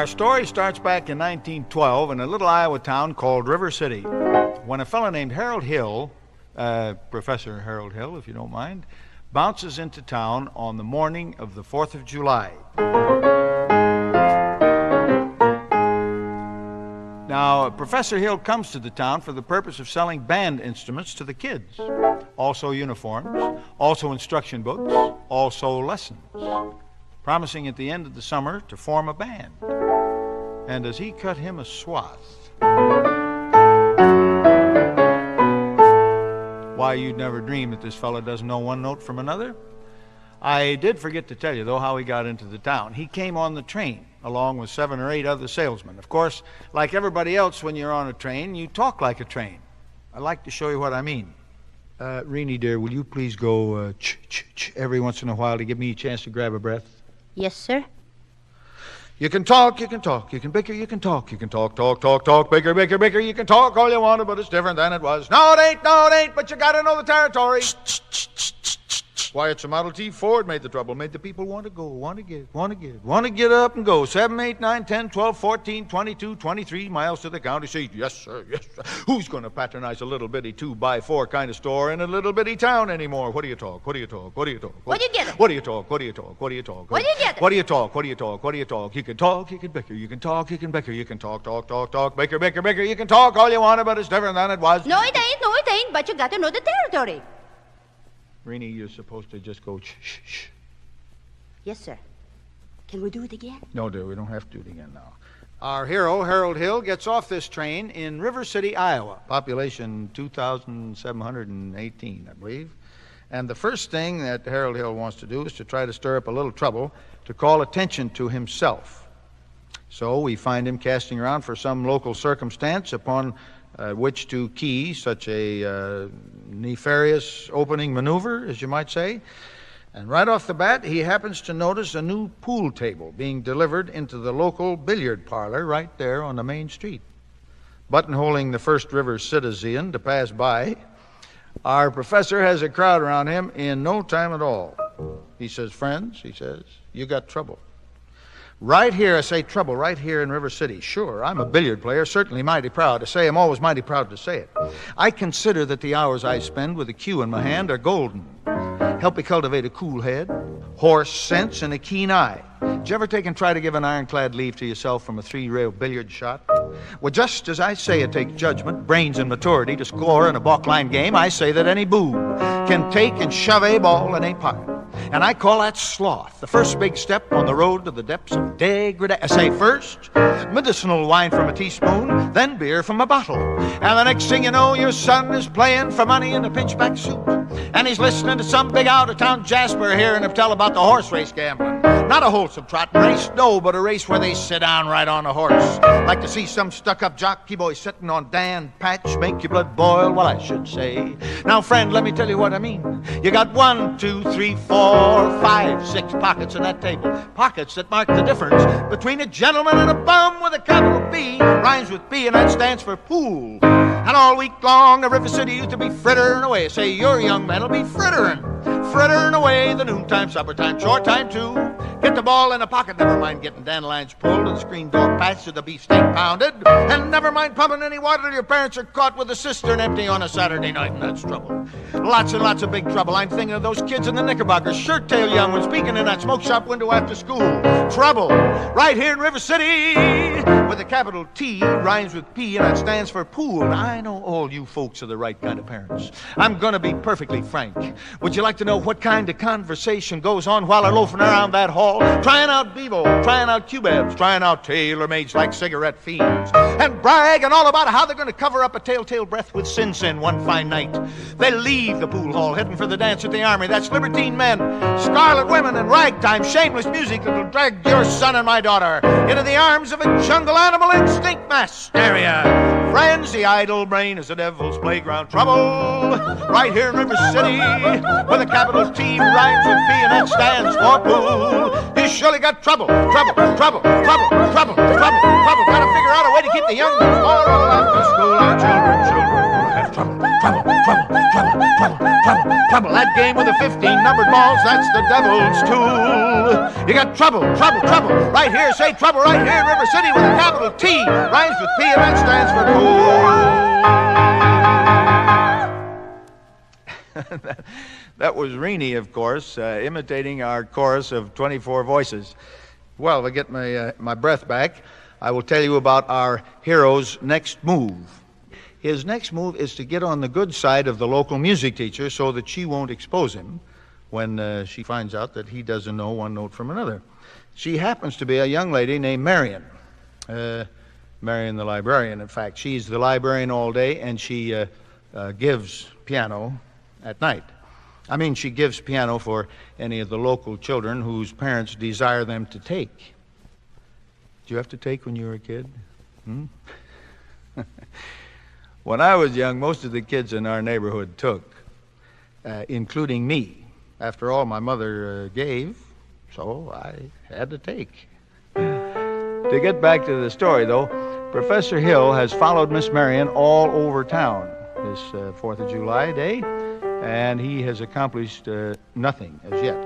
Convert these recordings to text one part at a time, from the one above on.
Our story starts back in 1912 in a little Iowa town called River City, when a fellow named Harold Hill, Professor Harold Hill, if you don't mind, bounces into town on the morning of the 4th of July. Now, Professor Hill comes to the town for the purpose of selling band instruments to the kids, also uniforms, also instruction books, also lessons, promising at the end of the summer to form a band. And as he cut him a swath, why, you'd never dream that this fellow doesn't know one note from another. I did forget to tell you, though, how he got into the town. He came on the train, along with 7 or 8 other salesmen. Of course, like everybody else when you're on a train, you talk like a train. I'd like to show you what I mean. Rini, dear, will you please go ch-ch-ch every once in a while to give me a chance to grab a breath? Yes, sir. You can talk, you can talk, you can bicker, you can talk, talk, bicker, you can talk all you want, but it's different than it was. No, it ain't, but you gotta know the territory. Why, it's a Model T Ford made the trouble, made the people want to go, want to get up and go. 7, 8, 9, 10, 12, 14, 22, 23 miles to the county seat. Yes, sir, yes, sir. Who's going to patronize a little bitty 2x4 kind of store in a little bitty town anymore? What do you talk? What do you talk? What do you get it? What do you talk? What do you talk? What do you talk? What do you get it? What do you talk? What do you talk? What do you talk? You can talk, you can bicker, you can talk, you can bicker, you can talk, bicker, you can talk all you want, but it's different than it was. No, it ain't, but you got to know the territory. Rini, you're supposed to just go shh. Yes, sir. Can we do it again? No, dear, we don't have to do it again now. Our hero, Harold Hill, gets off this train in River City, Iowa. Population 2,718, I believe. And the first thing that Harold Hill wants to do is to try to stir up a little trouble to call attention to himself. So we find him casting around for some local circumstance upon which to key such a nefarious opening maneuver, as you might say. And right off the bat, he happens to notice a new pool table being delivered into the local billiard parlor right there on the main street. Buttonholing the first river citizen to pass by, our professor has a crowd around him in no time at all. He says, friends, he says, you got trouble. Right here, I say trouble, right here in River City. Sure, I'm a billiard player, certainly mighty proud to say. I'm always mighty proud to say it. I consider that the hours I spend with a cue in my hand are golden. Help me cultivate a cool head, horse sense, and a keen eye. Did you ever take and try to give an ironclad leave to yourself from a 3-rail billiard shot? Well, just as I say it takes judgment, brains, and maturity to score in a balk-line game, I say that any boob can take and shove a ball in a pocket. And I call that sloth, the first big step on the road to the depths of degradation. I say first, medicinal wine from a teaspoon, then beer from a bottle. And the next thing you know, your son is playing for money in a pinchback suit. And he's listening to some big out-of-town Jasper hearing him tell about the horse race gambling. Not a wholesome trotting race, no, but a race where they sit down right on a horse. Like to see some stuck-up jockey boy sitting on Dan Patch make your blood boil, well, I should say. Now, friend, let me tell you what I mean. You got 1, 2, 3, 4, 5, 6 pockets in that table. Pockets that mark the difference between a gentleman and a bum with a capital B. Rhymes with B, and that stands for pool. And all week long, the River City used to be frittering away. Say, your young men will be frittering away the noontime, supper time, short time too. Get the ball in a pocket, never mind getting dandelions pulled and the screen door patched or the beefsteak pounded. And never mind pumping any water till your parents are caught with the cistern empty on a Saturday night, and that's trouble. Lots and lots of big trouble. I'm thinking of those kids in the Knickerbockers, shirt-tail young ones, peeking in that smoke shop window after school. Trouble, right here in River City, with a capital T, rhymes with P, and that stands for pool. Now, I know all you folks are the right kind of parents. I'm gonna be perfectly frank. Would you like to know what kind of conversation goes on while they're loafing around that hall, trying out Bevo, trying out Cubebs, trying out tailor-mades like cigarette fiends, and bragging all about how they're going to cover up a telltale breath with sin one fine night? They leave the pool hall heading for the dance at the army. That's libertine men, scarlet women, and ragtime, shameless music that'll drag your son and my daughter into the arms of a jungle animal instinct mass hysteria. Friends, the idle brain is the devil's playground. Trouble, right here in River City, with a capital T rhymes with P, and that stands for pool. You surely got trouble. Gotta figure out a way to keep the young ones all after school. Our children have trouble. Trouble, that game with the 15 numbered balls, that's the devil's tool. You got trouble, trouble, trouble. Right here, say trouble right here in River City with a capital T. Rhymes with P and that stands for cool. That was Rini, of course, imitating our chorus of 24 voices. Well, to get my breath back, I will tell you about our hero's next move. His next move is to get on the good side of the local music teacher so that she won't expose him when she finds out that he doesn't know one note from another. She happens to be a young lady named Marion. Marion the librarian, in fact. She's the librarian all day, and she gives piano at night. I mean, she gives piano for any of the local children whose parents desire them to take. Did you have to take when you were a kid? When I was young, most of the kids in our neighborhood took, including me. After all, my mother gave, so I had to take. To get back to the story, though, Professor Hill has followed Miss Marion all over town this 4th of July day, and he has accomplished nothing as yet.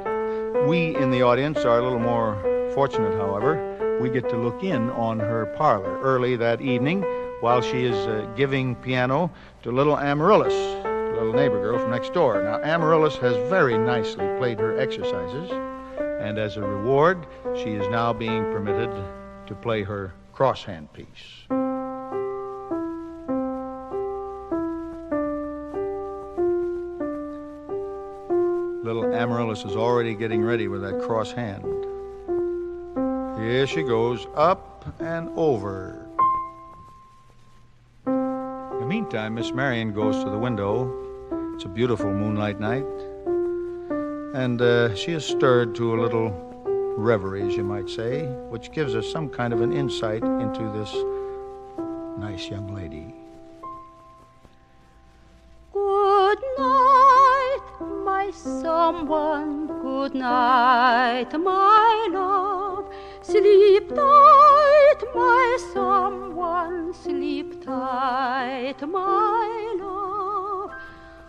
We in the audience are a little more fortunate, however. We get to look in on her parlor early that evening while she is giving piano to little Amaryllis, a little neighbor girl from next door. Now, Amaryllis has very nicely played her exercises, and as a reward, she is now being permitted to play her crosshand piece. Little Amaryllis is already getting ready with that cross hand. Here she goes, up and over. In the meantime, Miss Marion goes to the window. It's a beautiful moonlight night, and she is stirred to a little reverie, as you might say, which gives us some kind of an insight into this nice young lady. Good night, my someone, good night, my love. Sleep tight, my someone, sleep tight, my love.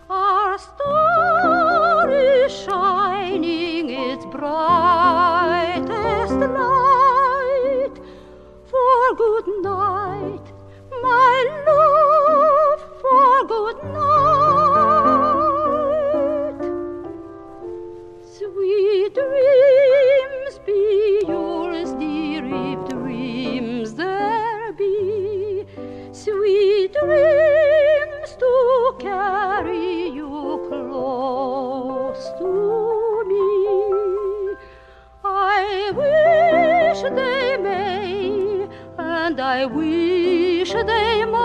Our star is shining its brightest light. For good night, my love, for good night. Sweet dreams be yours, dear, if dreams there be. Sweet dreams to carry you close to me. I wish they may, and I wish they might.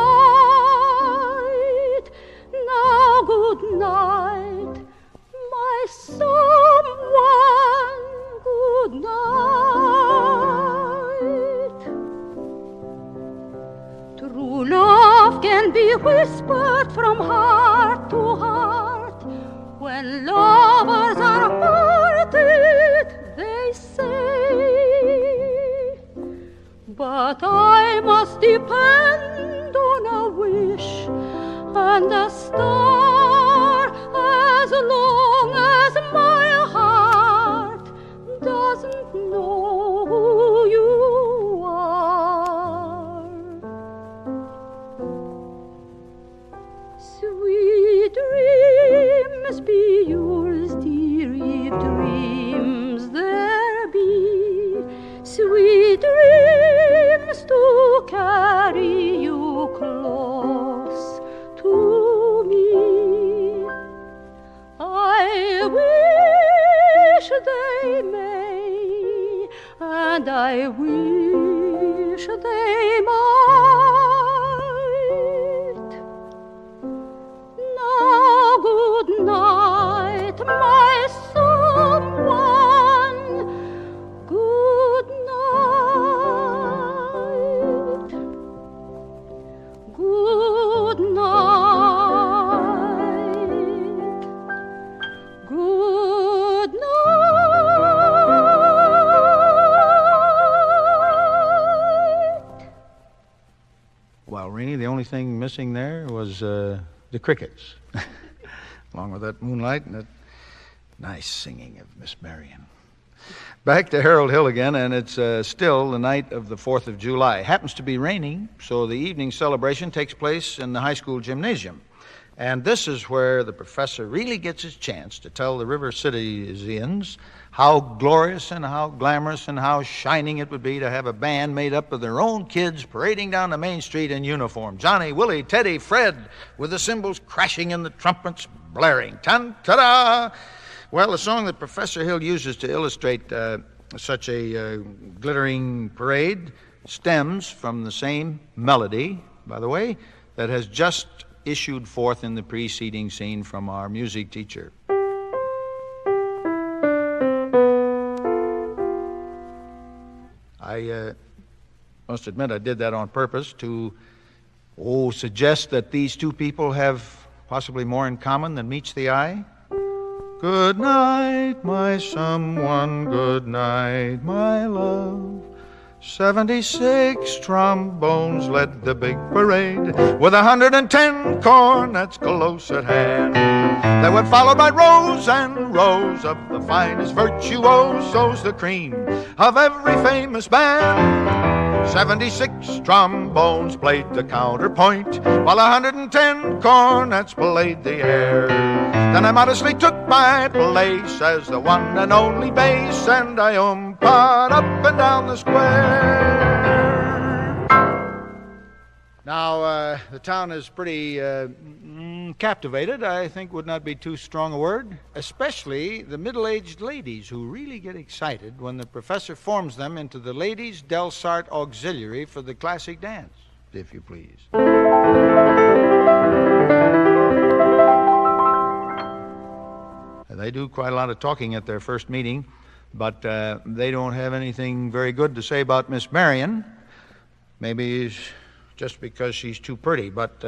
Now good night, my someone, good night. True love can be whispered from heart to heart. When lovers are parted, they say. But I must depend on a wish and a star as long as my heart doesn't know who you are. Sweet dreams be yours, dear, if dreams there be. Sweet dreams to carry you close to me. I wish they may, and I wish they might. Now good night, my someone, good night. Good night. Good night. Well, Rini, the only thing missing there was the crickets. along with that moonlight and that nice singing of Miss Marion. Back to Harold Hill again, and it's still the night of the 4th of July. It happens to be raining, so the evening celebration takes place in the high school gymnasium. And this is where the professor really gets his chance to tell the River Citysians how glorious and how glamorous and how shining it would be to have a band made up of their own kids parading down the main street in uniform. Johnny, Willie, Teddy, Fred, with the cymbals crashing and the trumpets blaring. Tan-ta-da! Well, the song that Professor Hill uses to illustrate such a glittering parade stems from the same melody, by the way, that has just issued forth in the preceding scene from our music teacher. I must admit I did that on purpose to suggest that these two people have possibly more in common than meets the eye. Good night, my someone, good night, my love. 76 trombones led the big parade, with 110 cornets close at hand. They were followed by rows and rows of the finest virtuosos, the cream of every famous band. 76 trombones played the counterpoint, while 110 cornets played the air. Then I modestly took my place as the one and only bass, and I umpired up and down the square. Now, the town is pretty captivated, I think would not be too strong a word, especially the middle-aged ladies who really get excited when the professor forms them into the Ladies Del Sart Auxiliary for the classic dance, if you please. They do quite a lot of talking at their first meeting, but they don't have anything very good to say about Miss Marion. Maybe it's just because she's too pretty, but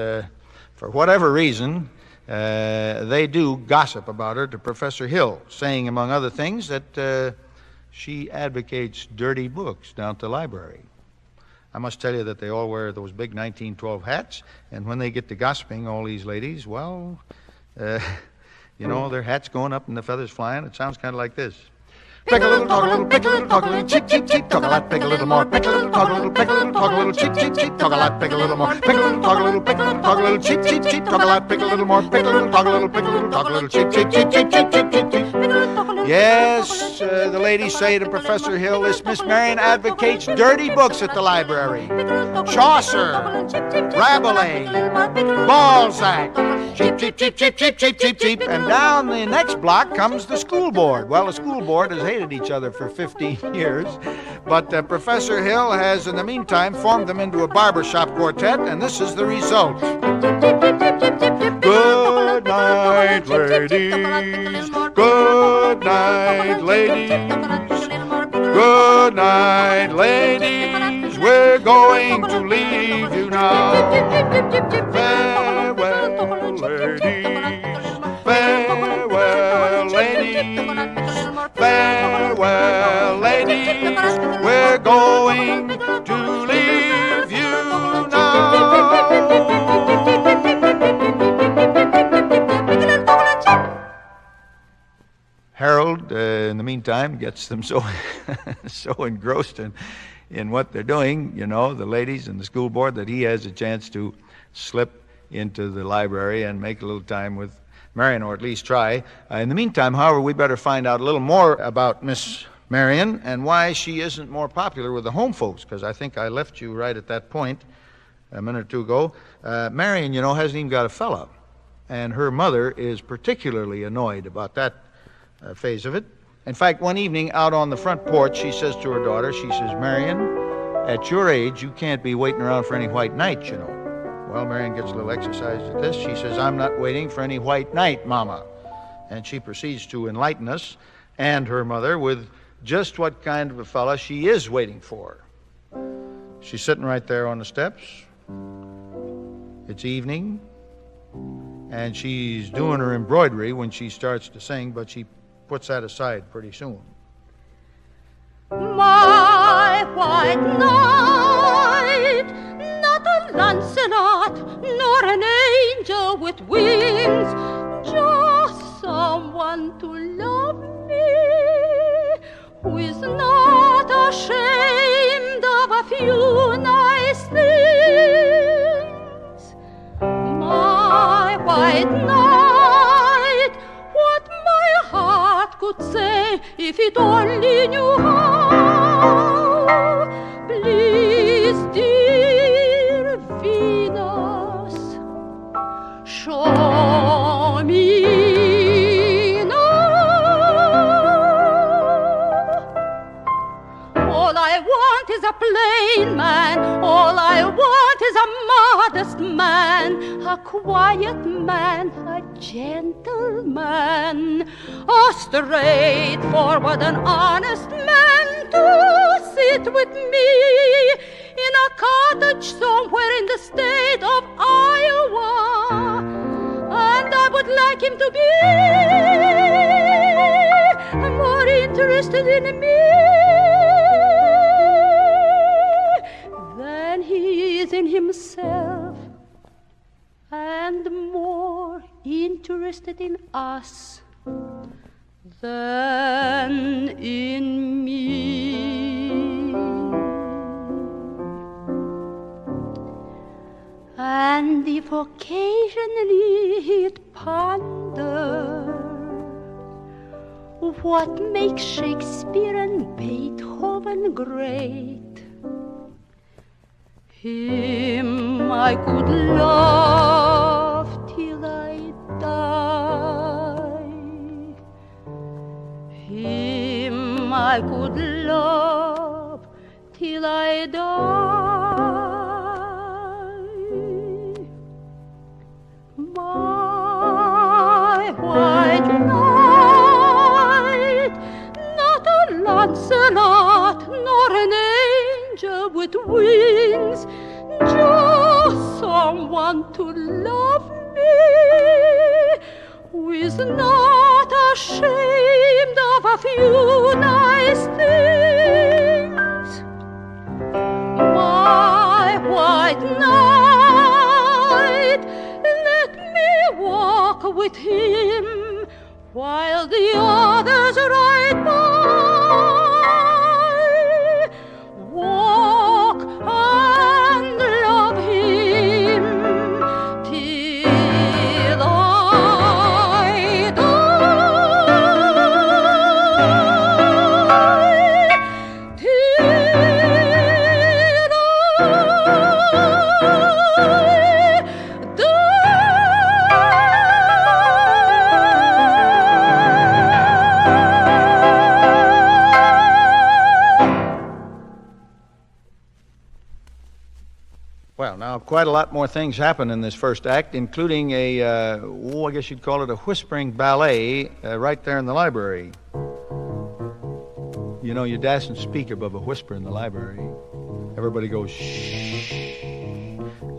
for whatever reason, they do gossip about her to Professor Hill, saying, among other things, that she advocates dirty books down at the library. I must tell you that they all wear those big 1912 hats, and when they get to gossiping, all these ladies, well, you know, their hats going up and the feathers flying. It sounds kind of like this. Pick a little, talk a little, pick a little, talk a little, cheep, cheep, cheep, talk a lot, pick a little more, pick a little, talk a little, pick a little, talk a little, cheep, cheep, cheep, talk a lot, pick a little more, pick a little, talk a little, pick a little, talk a little, cheep, cheep, cheep, talk a lot, pick a little more, pick a little, talk a little, pick a little, talk a little, cheep, cheep, cheep, cheep, cheep, cheep, cheep, cheep. Yes, the ladies say to Professor Hill, this Miss Marion advocates dirty books at the library. Chaucer, Rabelais, Balzac, cheep, cheep, cheep, cheep, cheep, cheep, cheep, cheep. And down the next block comes the school board. Well, the school board has hated each other for 15 years, but Professor Hill has, in the meantime, formed them into a barbershop quartet, and this is the result. Good night, ladies. Good night, ladies. Good night, ladies. We're going to leave you now. Farewell, ladies. Farewell, ladies. Farewell, ladies. We're going to leave you now. Harold, in the meantime, gets them so engrossed in what they're doing, you know, the ladies and the school board, that he has a chance to slip into the library and make a little time with Marion, or at least try. In the meantime, however, we better find out a little more about Miss Marion and why she isn't more popular with the home folks, because I think I left you right at that point a minute or two ago. Marion, you know, hasn't even got a fella, and her mother is particularly annoyed about that phase of it. In fact, one evening out on the front porch, she says to her daughter, she says, Marion, at your age, you can't be waiting around for any white knight, you know. Well, Marion gets a little exercise at this. She says, I'm not waiting for any white knight, Mama. And she proceeds to enlighten us and her mother with just what kind of a fella she is waiting for. She's sitting right there on the steps. It's evening, and she's doing her embroidery when she starts to sing, but she puts that aside pretty soon. My white knight, not a Lancelot, nor an angel with wings, just few nice things. My white knight, what my heart could say if it only knew how. Please, dear Venus, show me is a plain man, all I want is a modest man, a quiet man, a gentleman, a straightforward and honest man to sit with me in a cottage somewhere in the state of Iowa, and I would like him to be more interested in me than he is in himself, and more interested in us than in me. And if occasionally he'd ponder what makes Shakespeare and Beethoven great, him I could love till I die. Him I could love till I die. My white knight, not a Lancelot nor an angel with wings, just someone to love me, who is not ashamed of a few nice things. My white knight, let me walk with him while the others ride by. Walk and love him till I die, till I die. Well, now, quite a lot more things happen in this first act, including I guess you'd call it a whispering ballet right there in the library. You know, you dasn't speak above a whisper in the library. Everybody goes, shh.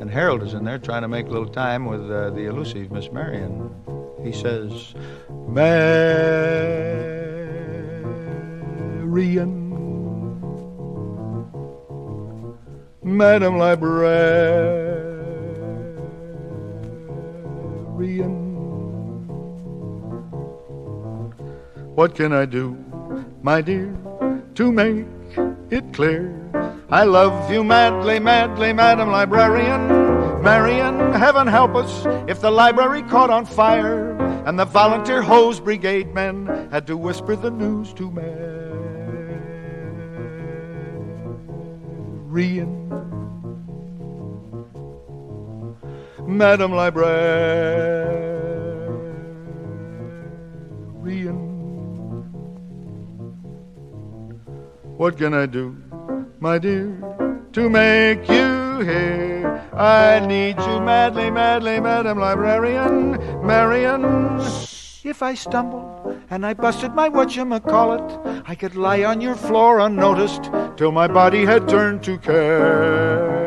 And Harold is in there trying to make a little time with the elusive Miss Marion. He says, Marion, Madam Librarian, what can I do, my dear, to make it clear? I love you madly, madly, Madam Librarian. Marion, heaven help us if the library caught on fire and the volunteer hose brigade men had to whisper the news to Marion. Madam Librarian, what can I do, my dear, to make you hear? I need you madly, madly, Madam Librarian. Marion, if I stumbled and I busted my whatchamacallit, I could lie on your floor unnoticed till my body had turned to carrion.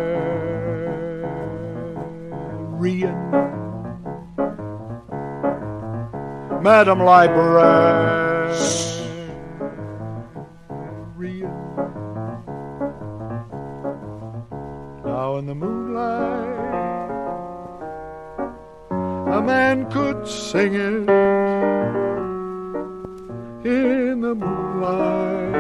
Madam Librarian. Now in the moonlight, a man could sing it. In the moonlight,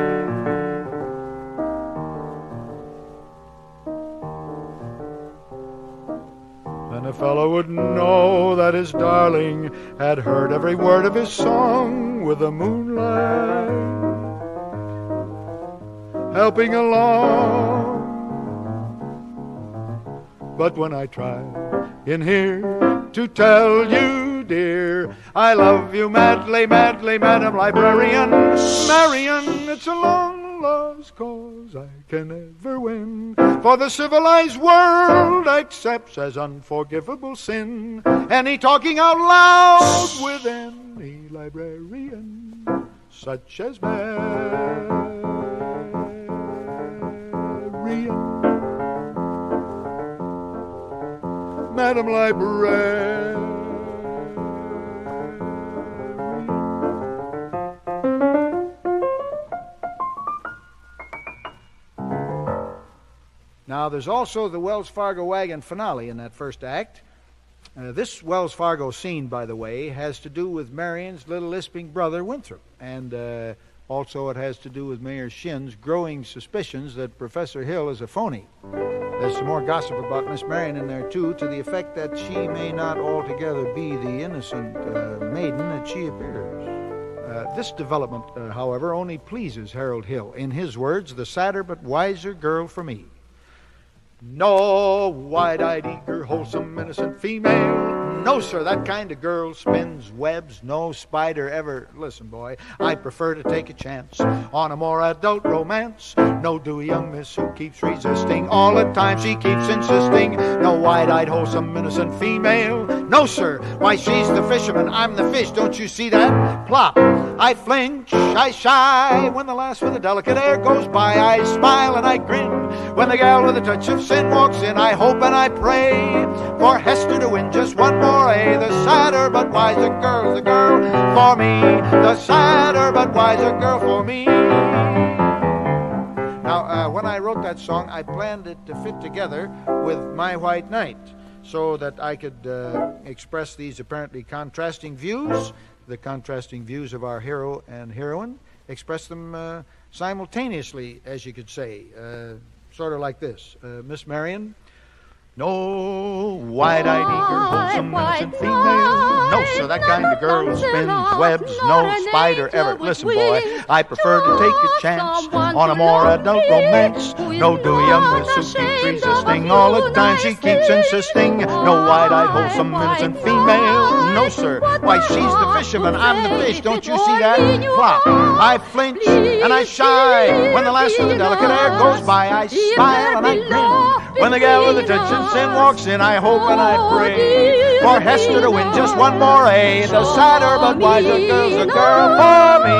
a fellow would know that his darling had heard every word of his song with the moonlight helping along. But when I try in here to tell you, dear, I love you madly, madly, Madam Librarian, Marian, it's a long lost cause I can never win, for the civilized world accepts as unforgivable sin any talking out loud with any librarian such as Marian. Madam Librarian. Now, there's also the Wells Fargo wagon finale in that first act. This Wells Fargo scene, by the way, has to do with Marion's little lisping brother, Winthrop. And also it has to do with Mayor Shin's growing suspicions that Professor Hill is a phony. There's some more gossip about Miss Marion in there, too, to the effect that she may not altogether be the innocent maiden that she appears. This development, however, only pleases Harold Hill. In his words, the sadder but wiser girl for me. No wide-eyed, eager, wholesome, innocent female. No, sir, that kind of girl spins webs no spider ever. Listen, boy, I prefer to take a chance on a more adult romance. No dewy young miss who keeps resisting. All the time she keeps insisting. No wide-eyed, wholesome, innocent female. No, sir, why, she's the fisherman, I'm the fish. Don't you see that? Plop, I flinch, I shy. When the lass with the delicate air goes by, I smile and I grin. When the gal with a touch of sin walks in, I hope and I pray for Hester to win just one more A. The sadder but wiser girl's the girl for me. The sadder but wiser girl for me. Now, when I wrote that song, I planned it to fit together with My White Knight so that I could express these apparently contrasting views, the contrasting views of our hero and heroine, express them simultaneously, as you could say. Sort of like this. Miss Marion, no wide-eyed, eager, wholesome, innocent female. No, sir, that kind of girl who spins webs no spider ever. Listen, boy, I prefer to take a chance on a more adult romance. No dewy young miss who keeps resisting. All the time she keeps insisting. No wide-eyed, wholesome, innocent female. No, sir, why, she's the fisherman, I'm the fish. Don't you see that? Flop, I flinch and I shy. When the lass with the delicate air goes by, I smile and I grin. When the gal with the touch of sin walks in, I hope and I pray for Hester to win just one more A. The sadder but wiser girl's a girl for me.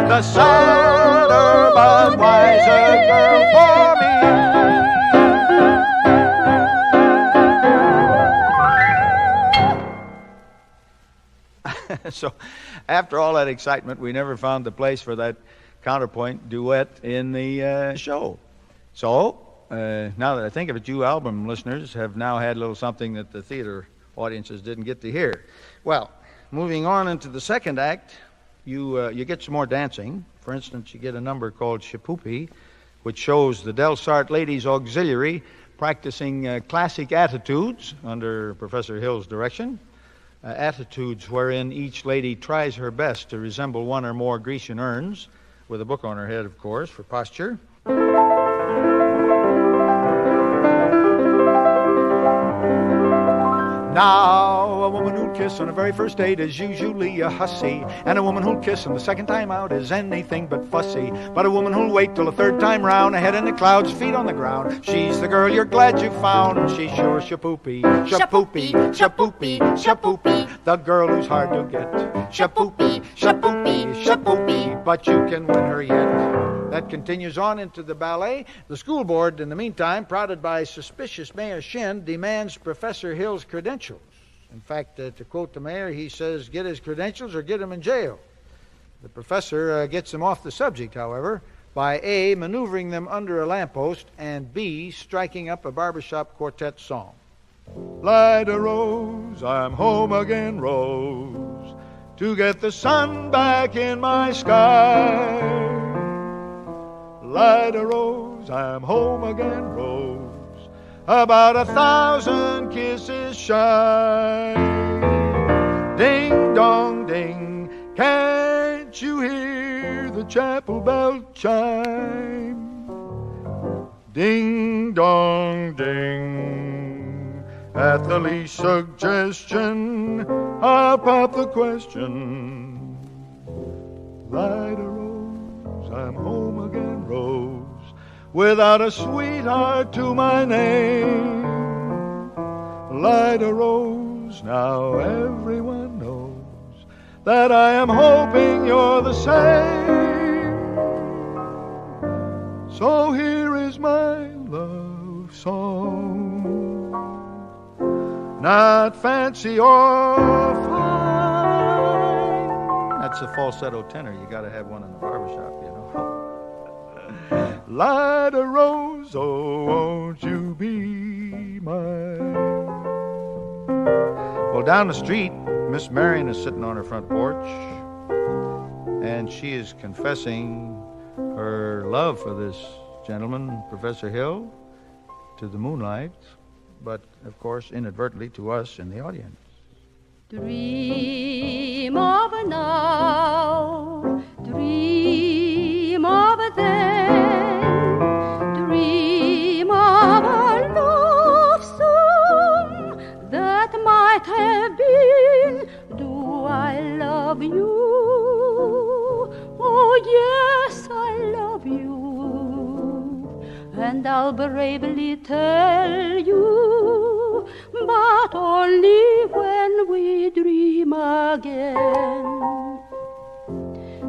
The sadder but wiser girl for me. So, after all that excitement, we never found the place for that counterpoint duet in the show. So, now that I think of it, you album listeners have now had a little something that the theater audiences didn't get to hear. Well, moving on into the second act, you get some more dancing. For instance, you get a number called Shapoopy, which shows the Del Sart Ladies Auxiliary practicing classic attitudes under Professor Hill's direction. Attitudes wherein each lady tries her best to resemble one or more Grecian urns, with a book on her head, of course, for posture. Now, a woman who'll kiss on the very first date is usually a hussy, and a woman who'll kiss on the second time out is anything but fussy. But a woman who'll wait till the third time round, head in the clouds, feet on the ground, she's the girl you're glad you found. She's sure Shapoopy, Shapoopy, Shapoopy, Shapoopy, the girl who's hard to get. Shapoopy, Shapoopy, Shapoopy, but you can win her yet. That continues on into the ballet. The school board, in the meantime, prodded by suspicious Mayor Shin, demands Professor Hill's credentials. In fact, to quote the mayor, he says, get his credentials or get him in jail. The professor gets them off the subject, however, by A, maneuvering them under a lamppost, and B, striking up a barbershop quartet song. Light a rose, I'm home again, Rose, to get the sun back in my sky. Light a rose, I'm home again, Rose, about 1,000 kisses shine. Ding dong ding, can't you hear the chapel bell chime? Ding dong ding, at the least suggestion, I'll pop the question. Light a rose, I'm home again, Rose, without a sweetheart to my name. Light a rose, now everyone knows that I am hoping you're the same. So here is my love song, not fancy or fine. That's a falsetto tenor. You got to have one in the barbershop, you know. Light a rose, oh, won't you be mine? Well, down the street, Miss Marion is sitting on her front porch, and she is confessing her love for this gentleman, Professor Hill, to the moonlight, but, of course, inadvertently to us in the audience. Dream of now, dream of then, dream of a love song that might have been. Do I love you? Oh, yes, I love you. And I'll bravely tell you, but only when we dream again.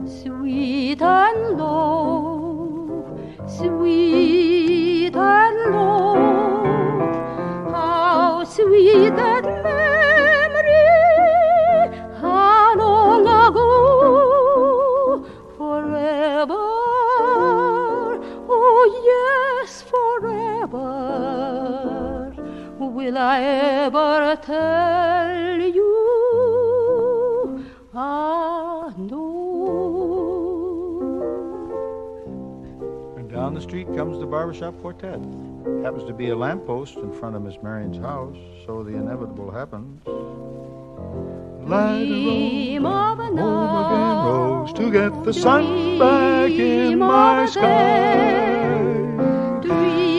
Sweet and low, sweet and low, how sweet that memory, how long ago, forever, oh yes, forever, will I ever tell you I know. And down the street comes the barbershop quartet. Happens to be a lamppost in front of Miss Marion's house, so the inevitable happens. Light a rose, I'm home again, Rose, to get the sun back in my sky.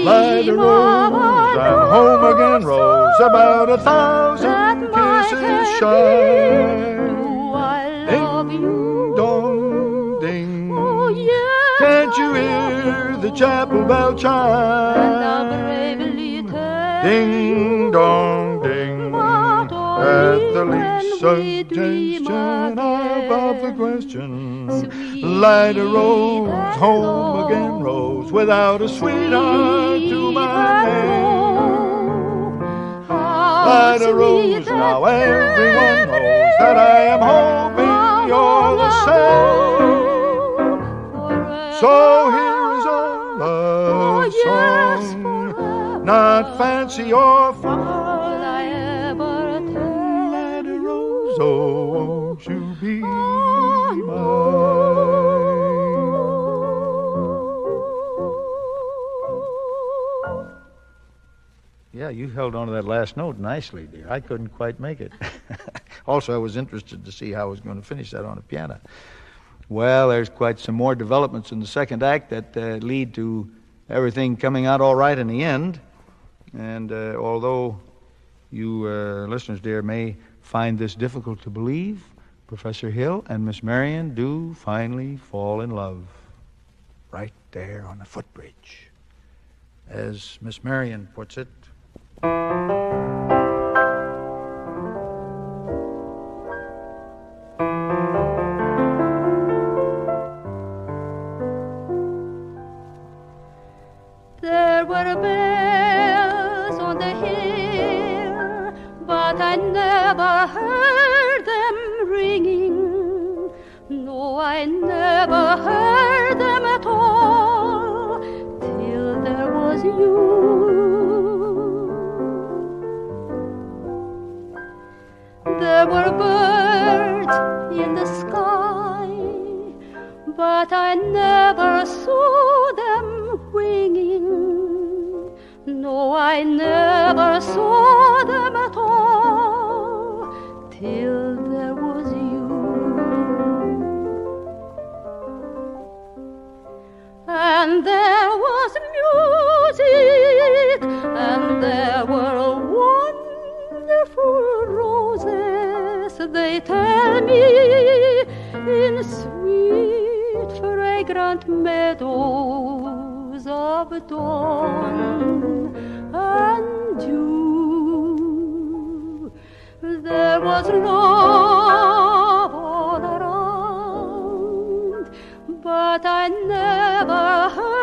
Light a rose, I'm home again, Rose, about 1,000 kisses shy. Ding dong ding, Oh, yes, can't you hear the chapel bell chime? and I'll bravely tell Ding dong ding, but at the only least when we dream suggestion, I'll pop the again. question. Sweet Light a rose, and home again, low, Rose, without a sweetheart to my name. Light a rose, now everyone knows that I am hoping you're the same. So here is our love song, not fancy or fine. Light a rose, oh, won't you be mine? Yeah, you held on to that last note nicely, dear. I couldn't quite make it. Also, I was interested to see how I was going to finish that on the piano. Well, there's quite some more developments in the second act that lead to everything coming out all right in the end. And although you listeners, dear, may find this difficult to believe, Professor Hill and Miss Marion do finally fall in love right there on the footbridge. As Miss Marion puts it, there were bells on the hill, but I never heard them ringing. No, I never heard them at all till there was you. There were birds in the sky, but I never saw them winging. No, I never saw them at all and there was music, and there were wonderful roses, they tell me, in sweet fragrant meadows of dawn and dew. There was love all around, but I never heard